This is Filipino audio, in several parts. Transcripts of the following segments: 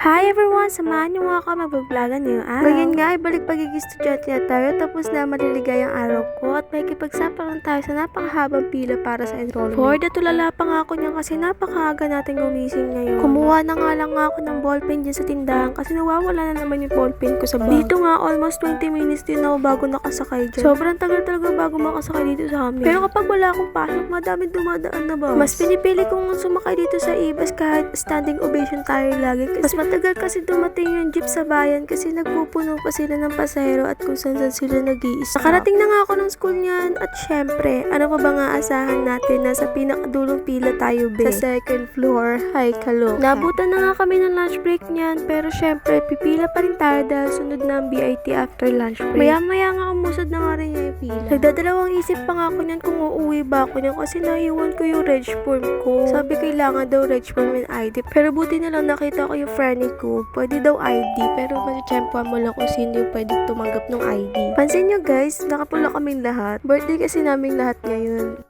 Hi everyone! Samahan niyo nga ako mag-vlogan ngayong araw. Ngayon nga, ibalik pagiging estudyante na tayo tapos na maliligay ang araw ko at may kipagsaparan tayo sa napakahabang pila para sa enrollment. For the tulala pa nga ako niyan kasi napakaaga natin gumising ngayon. Kumuha na nga lang ako ng ballpen dyan sa tindahan kasi nawawala na naman yung ballpen ko sa bag. Dito nga, almost 20 minutes din ako bago nakasakay dyan. Sobrang tagal talaga bago makasakay dito sa amin. Pero kapag wala akong pasok, madami dumadaan na ba? Mas pinipili kong sumakay dito sa ibas kahit standing ovation tayo lagi kasi matagal kasi dumating yung jeep sa bayan kasi nagpupuno pa sila ng pasahero at kung saan sila nag-i-stop. Nakarating na nga ako ng school niyan at syempre, ano pa ba nga asahan natin na sa pinakadulong pila tayo sa second floor. Hi, kalo. Nabutan na nga kami ng lunch break niyan pero syempre, pipila pa rin tayo dahil sunod na ang BIT after lunch break. Maya-maya nga umusad na nga rin yung pila. Nagdadalawang isip pa nga ako niyan kung uuwi ba ako niyan kasi naiwan ko yung reg form ko. Sabi kailangan daw reg form and ID pero buti na lang nakita ko yung friend ko, pwede daw ID, pero matitsyempohan mo lang kung sino yung pwede tumanggap ng ID. Pansin nyo guys, nakapula kaming lahat. Birthday kasi naming lahat ngayon.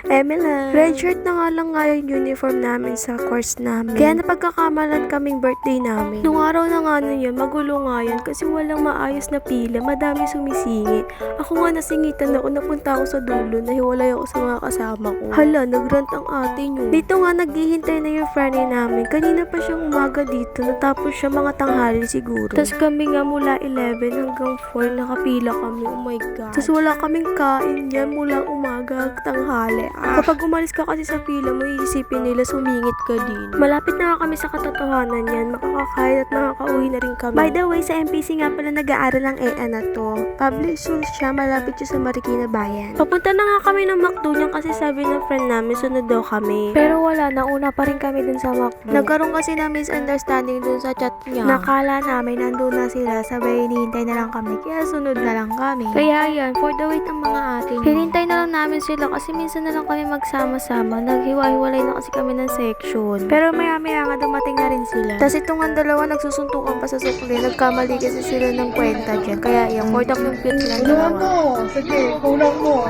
Emila. Red shirt na nga lang nga yung uniform namin sa course namin. Kaya napagkakamalan kaming birthday namin. Nung araw na nga nun yun, magulo nga yun kasi walang maayos na pila, madami sumisingit. Ako nga nasingitan ako, napunta ako sa dulo, nahiwalay ako sa mga kasama ko. Hala, nagrant ang ate nyo. Dito nga, naghihintay na yung friend namin. Kanina pa siyang umaga dito, natapos siya mga tanghali siguro. Tapos kami nga mula 11 hanggang 4 nakapila kami. Oh my God. Tapos wala kaming kain yan mula umaga hanggang tanghali. Kapag umalis ka kasi sa pila mo, iisipin nila sumingit ka din. Malapit na nga kami sa katotohanan yan. Makakakain at makakauwi na rin kami. By the way, sa MPC nga pala nag-aaral ang EA na to. Public school siya, malapit siya sa Marikina Bayan. Papunta na nga kami ng McDo niyan kasi sabi ng friend namin sunod daw kami. Pero wala, nauna pa rin kami dun sa McDo. Nagkaroon kasi na misunderstanding dun sa chat niya. Nakala namin nandun na sila, sabay hinihintay na lang kami. Kaya sunod na lang kami. Kaya yan, for the wait ng mga atin. Hinintay na lang namin sila kasi minsan na lang kami magsama-sama. Naghiwa-hiwalay na kasi kami ng section. Pero maya-maya nga dumating na rin sila. Tapos itong ang dalawa nagsusuntukan pa sa sukli. Nagkamali kasi sila ng kwenta dyan. Kaya yan, for the compute lang dalawa. Sige, kulang mo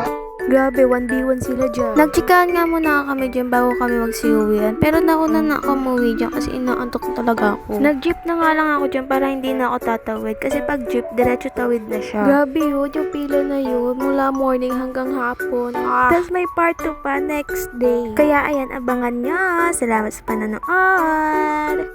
Grabe, 1v1 sila dyan. Nagchikahan nga muna kami dyan bago kami magsiuwian. Pero nauna na ako umuwi dyan kasi inaantok talaga ako. Nag-jeep na nga lang ako dyan para hindi na ako tatawid. Kasi pag jeep, diretso tawid na siya. Grabe yun, yung pila na yun. Mula morning hanggang hapon. Tapos may part 2 pa next day. Kaya ayan, abangan nyo. Salamat sa panonood.